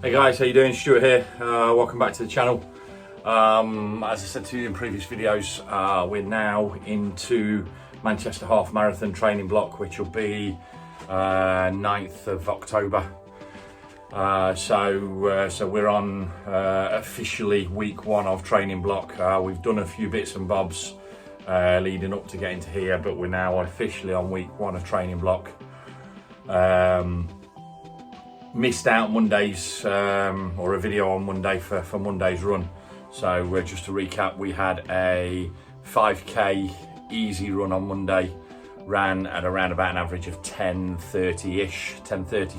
Hey guys, how you doing? Stuart here. Welcome back to the channel. As I said to you in previous videos, we're now into Manchester Half Marathon training block, which will be 9th of October. So we're on officially week one of training block. We've done a few bits and bobs leading up to getting to here, but we're now officially on week one of training block. Missed out Mondays or a video on Monday for Monday's run. So just to recap, we had a 5k easy run on Monday, ran at around about an average of 10:30-ish, 10:30 to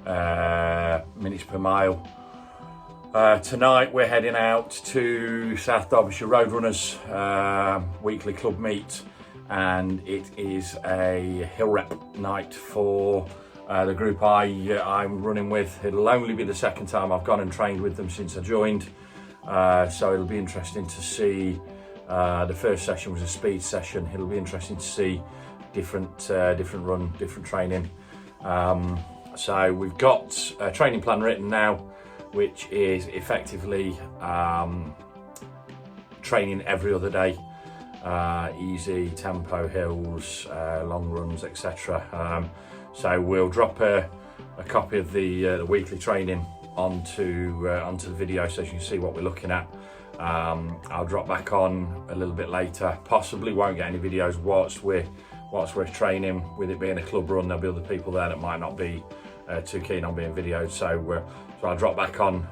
10:40 minutes per mile. Tonight we're heading out to South Derbyshire Road Runners weekly club meet, and it is a hill rep night for the group I'm running with. It'll only be the second time I've gone and trained with them since I joined, so it'll be interesting to see. The first session was a speed session. It'll be interesting to see different run, different training. So we've got a training plan written now, which is effectively training every other day. Easy, tempo, hills, long runs, etc. So we'll drop a copy of the weekly training onto the video so you can see what we're looking at. I'll drop back on a little bit later. Possibly won't get any videos whilst we're training. With it being a club run, there'll be other people there that might not be too keen on being videoed. So I'll drop back on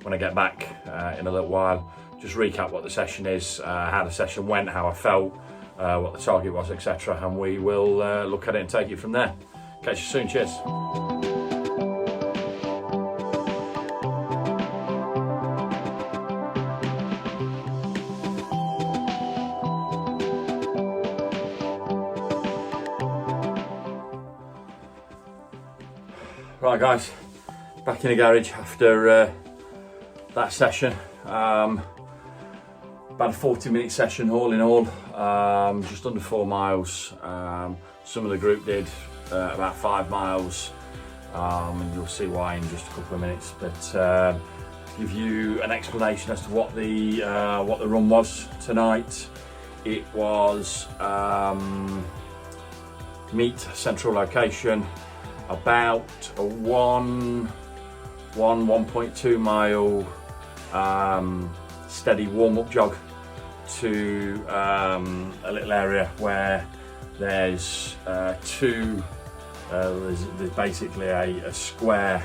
when I get back in a little while. Just recap what the session is, how the session went, how I felt, what the target was, etc. And we will look at it and take it from there. Catch you soon. Cheers. Right guys, back in the garage after that session. About a 40-minute session all in all, just under 4 miles. Some of the group did about 5 miles, and you'll see why in just a couple of minutes. But to give you an explanation as to what the run was tonight, it was meet central location, about a 1.2 mile steady warm-up jog to a little area where there's there's basically a square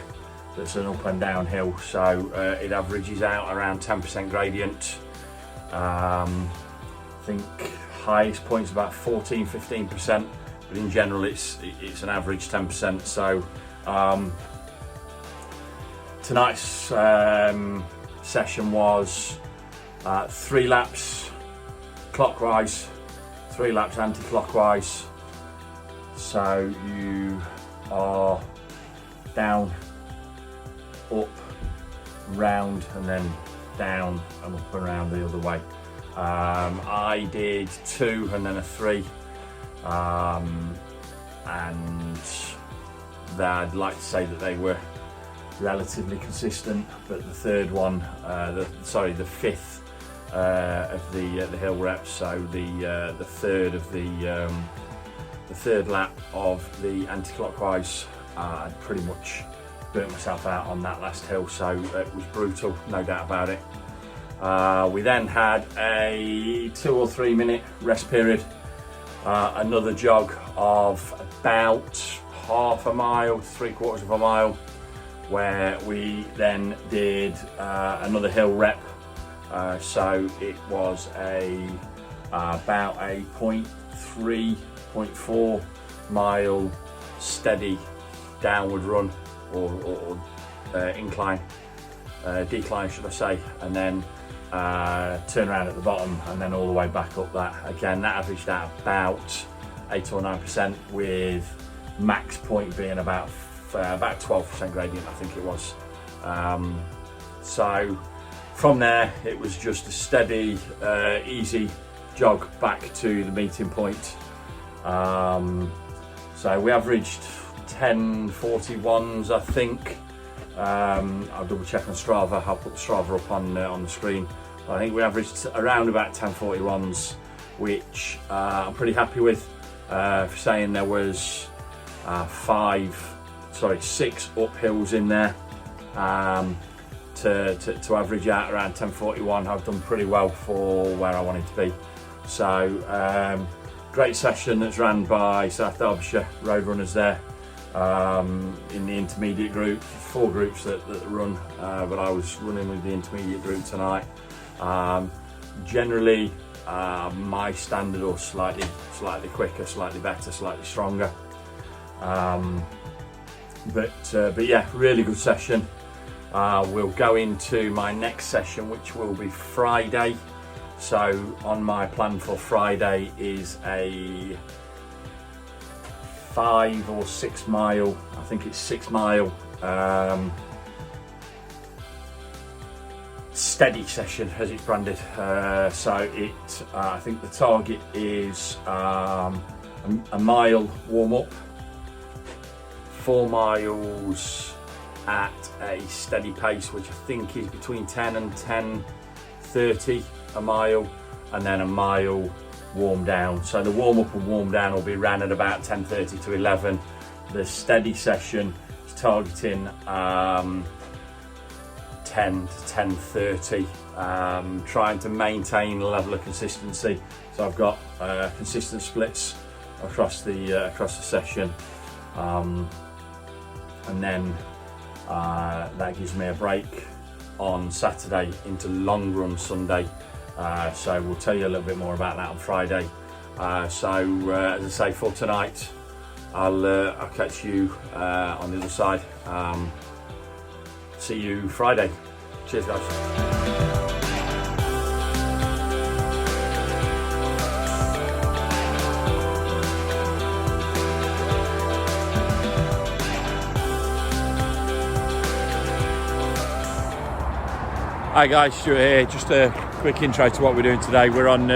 that's an up and down hill, so it averages out around 10% gradient. I think highest point's about 14-15%, but in general it's an average 10%. So tonight's session was 3 laps clockwise, 3 laps anti-clockwise. So you are down, up, round, and then down and up and round the other way. I did 2 and then a 3, and I'd like to say that they were relatively consistent, but the third one, the fifth of the hill reps, so the third of the third lap of the anti-clockwise, I'd pretty much burnt myself out on that last hill, so it was brutal, no doubt about it. We then had a 2 or 3 minute rest period, another jog of about half a mile, 3/4 of a mile, where we then did another hill rep. So it was about a 0.3-0.4 mile steady downward run or decline should I say, and then turn around at the bottom and then all the way back up that. Again, that averaged out about 8 or 9%, with max point being about 12% gradient, I think it was. So from there it was just a steady easy jog back to the meeting point. So we averaged 10:41s, I think. I'll double check on Strava. I'll put the Strava up on the screen. I think we averaged around about 10:41s, which I'm pretty happy with. For saying there was 6 uphills in there. To average out around 10:41, I've done pretty well for where I wanted to be. So great session that's ran by South Derbyshire Road Runners there. In the intermediate group, 4 groups that run, but I was running with the intermediate group tonight. Generally, my standard or slightly quicker, slightly better, slightly stronger. But yeah, really good session. We'll go into my next session, which will be Friday. So on my plan for Friday is a 5 or 6 mile, I think it's 6 mile, steady session as it's branded. I think the target is a mile warm up, 4 miles at a steady pace, which I think is between 10 and 10:30 a mile, and then a mile warm down. So the warm up and warm down will be ran at about 10:30 to 11. The steady session is targeting 10 to 10:30, trying to maintain a level of consistency. So I've got consistent splits across the session, and then that gives me a break on Saturday into long run Sunday. So we'll tell you a little bit more about that on Friday. As I say, for tonight, I'll catch you on the other side. See you Friday. Cheers, guys. Hi guys, Stuart here. Just a quick intro to what we're doing today. We're on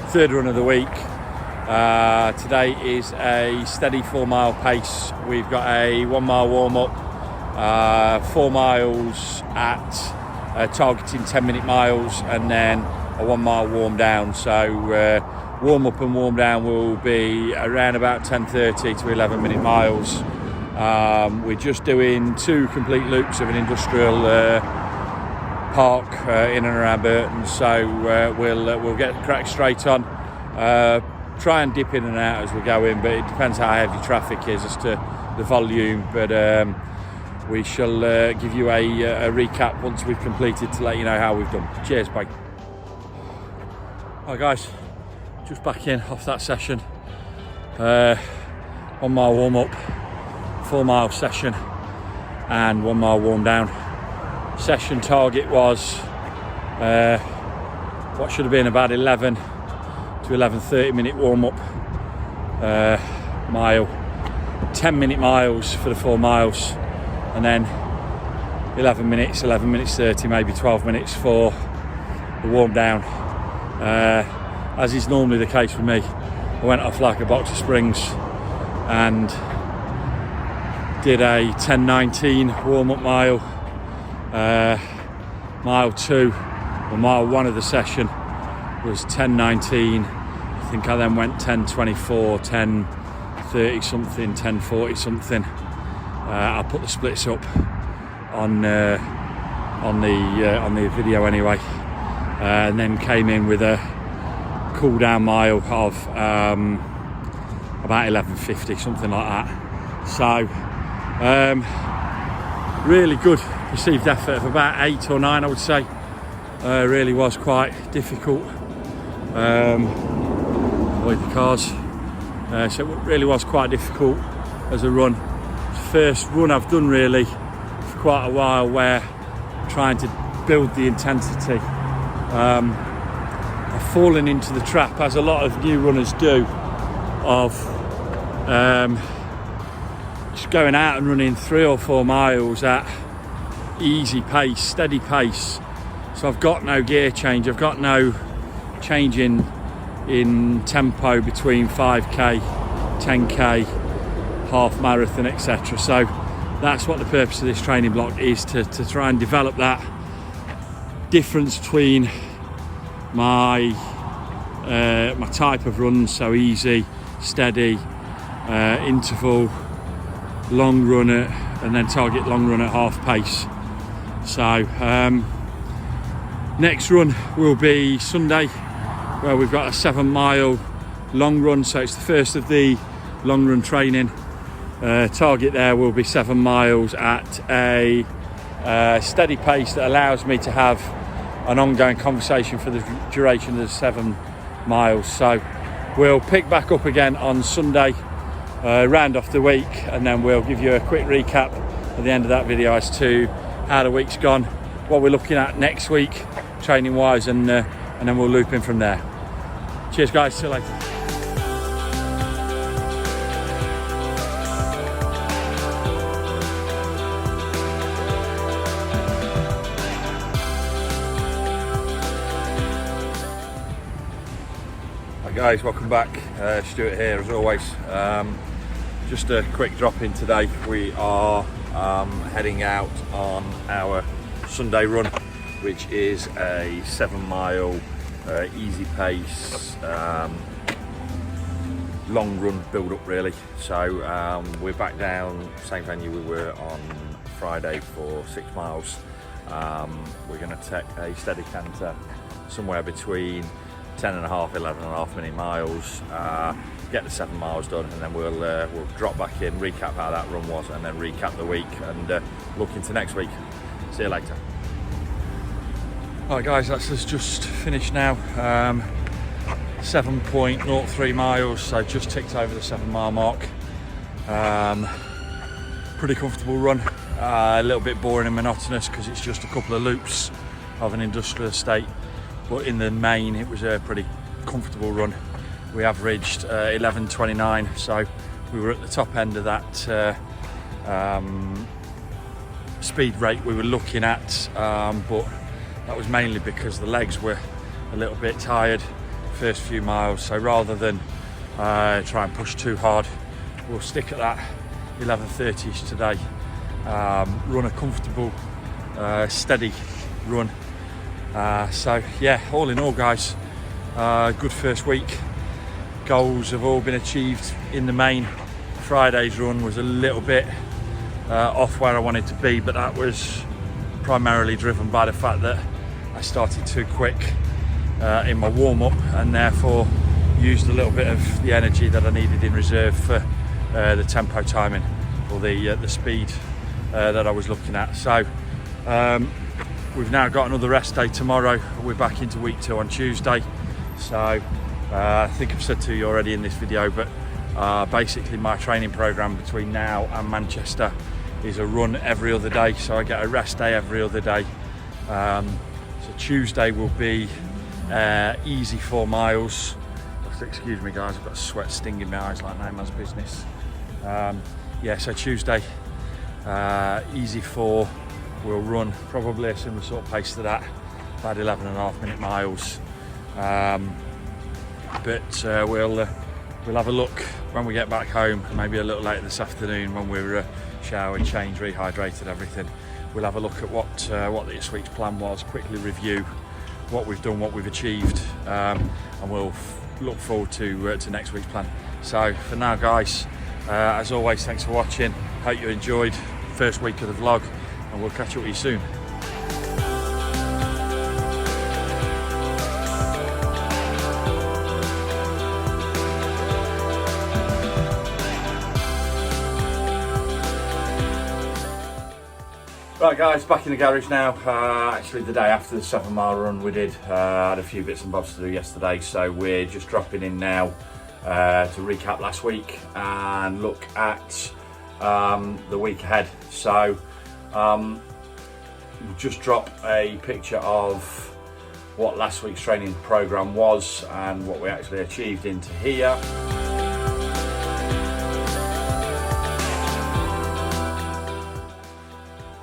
third run of the week. Today is a steady 4 mile pace. We've got a 1 mile warm up, 4 miles at targeting 10-minute miles, and then a 1 mile warm down. So warm up and warm down will be around about 10:30 to 11-minute miles. We're just doing 2 complete loops of an industrial park in and around Burton, so we'll get cracked straight on. Try and dip in and out as we go in, but it depends how heavy traffic is as to the volume. But we shall give you a recap once we've completed to let you know how we've done. Cheers, bye. Hi guys, just back in off that session. 1 mile warm up, 4 mile session, and 1 mile warm down. Session target was what should have been about 11 to 11:30 minute warm up mile, 10-minute miles for the 4 miles, and then 11 minutes 30, maybe 12 minutes for the warm down. As is normally the case with me, I went off like a box of springs and did a 10:19 warm up mile. Mile 2 or mile 1 of the session was 10:19. I think I then went 10:24, 10:30 something, 10:40 something. I'll put the splits up on the video anyway, and then came in with a cool down mile of about 11:50, something like that. So really good perceived effort of about 8 or 9, I would say. Really was quite difficult. Avoid the cars. So it really was quite difficult as a run. First run I've done really for quite a while where I'm trying to build the intensity. I've fallen into the trap, as a lot of new runners do, of just going out and running 3 or 4 miles at easy pace, steady pace. So I've got no gear change, I've got no change in tempo between 5k, 10k, half marathon, etc. So that's what the purpose of this training block is, to try and develop that difference between my my type of runs, so easy, steady, interval, long run at, and then target long run at half pace. So next run will be Sunday, where we've got a 7 mile long run, so it's the first of the long run training. Target there will be 7 miles at a steady pace that allows me to have an ongoing conversation for the duration of the 7 miles. So we'll pick back up again on Sunday, round off the week, and then we'll give you a quick recap at the end of that video as to how the week's gone, what we're looking at next week training wise, and then we'll loop in from there. Cheers guys, see you later. Hi guys, welcome back. Stuart here as always. Just a quick drop in today. We are heading out on our Sunday run, which is a 7 mile easy pace long run build up really. So we're back down same venue we were on Friday for 6 miles. We're going to take a steady canter somewhere between 10.5, 11.5 minute miles, get the 7 miles done, and then we'll drop back in, recap how that run was, and then recap the week and look into next week. See you later. Alright guys, that's us just finished now. 7.03 miles, so just ticked over the 7 mile mark. Pretty comfortable run, a little bit boring and monotonous because it's just a couple of loops of an industrial estate, but in the main it was a pretty comfortable run. We averaged 11:29, so we were at the top end of that speed rate we were looking at, but that was mainly because the legs were a little bit tired first few miles. So rather than try and push too hard, we'll stick at that 11:30ish today. Run a comfortable steady run. So yeah, all in all guys, good first week. Goals have all been achieved in the main. Friday's run was a little bit off where I wanted to be, but that was primarily driven by the fact that I started too quick in my warm-up, and therefore used a little bit of the energy that I needed in reserve for the tempo timing, or the speed that I was looking at. So we've now got another rest day tomorrow. We're back into week 2 on Tuesday. So I think I've said to you already in this video, but basically my training program between now and Manchester is a run every other day, so I get a rest day every other day. So Tuesday will be easy 4 miles. Excuse me guys, I've got sweat stinging my eyes like no man's business. Yeah, so Tuesday, easy 4, we'll run probably a similar sort of pace to that, about 11.5 minute miles. But we'll have a look when we get back home, maybe a little later this afternoon when we're showered, changed, rehydrated, everything. We'll have a look at what this week's plan was, quickly review what we've done, what we've achieved, and we'll look forward to next week's plan. So for now guys, as always, thanks for watching. Hope you enjoyed first week of the vlog, and we'll catch up with you soon. Right guys, back in the garage now. Actually the day after the 7 mile run we did, had a few bits and bobs to do yesterday, so we're just dropping in now to recap last week and look at the week ahead. So we'll just drop a picture of what last week's training program was and what we actually achieved into here.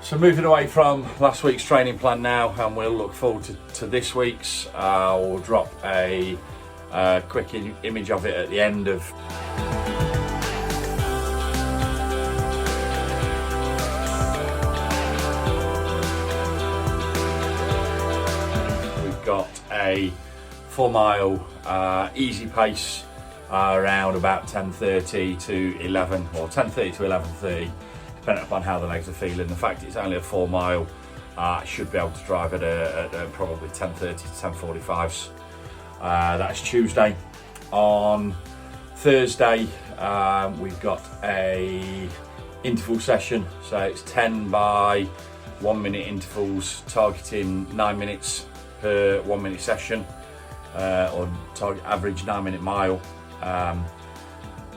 So moving away from last week's training plan now, and we'll look forward to this week's. We'll drop a quick image of it at the end of a 4 mile easy pace around about 10:30 to 11, or 10:30 to 11:30, depending upon how the legs are feeling. The fact it's only a 4 mile, I should be able to drive at probably 10:30 to 10:45s. That's Tuesday. On Thursday, we've got a interval session, so it's 10 by 1 minute intervals, targeting 9 minutes per 1 minute session, or target average 9 minute mile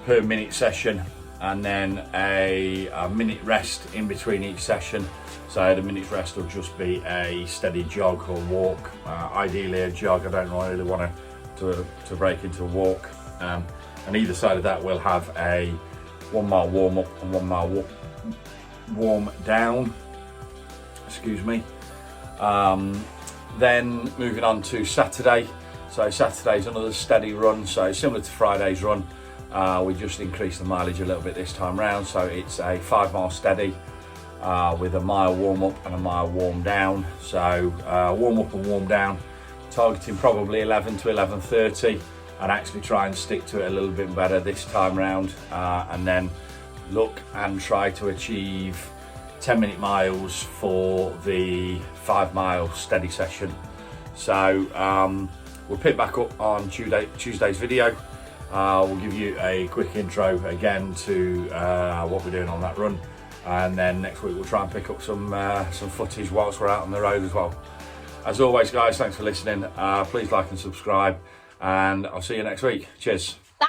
per minute session, and then a minute rest in between each session. So the minute's rest will just be a steady jog or walk, ideally a jog. I don't really want to break into a walk. And either side of that we'll have a 1 mile warm up and 1 mile warm down, excuse me. Then moving on to Saturday. So Saturday's another steady run, so similar to Friday's run. We just increased the mileage a little bit this time round, so it's a 5 mile steady with a mile warm up and a mile warm down. So warm up and warm down, targeting probably 11 to 11:30, and actually try and stick to it a little bit better this time round, and then look and try to achieve 10-minute miles for the 5 mile steady session. So we'll pick back up on Tuesday's video. We'll give you a quick intro again to what we're doing on that run, and then next week we'll try and pick up some footage whilst we're out on the road as well. As always guys, thanks for listening. Please like and subscribe, and I'll see you next week. Cheers.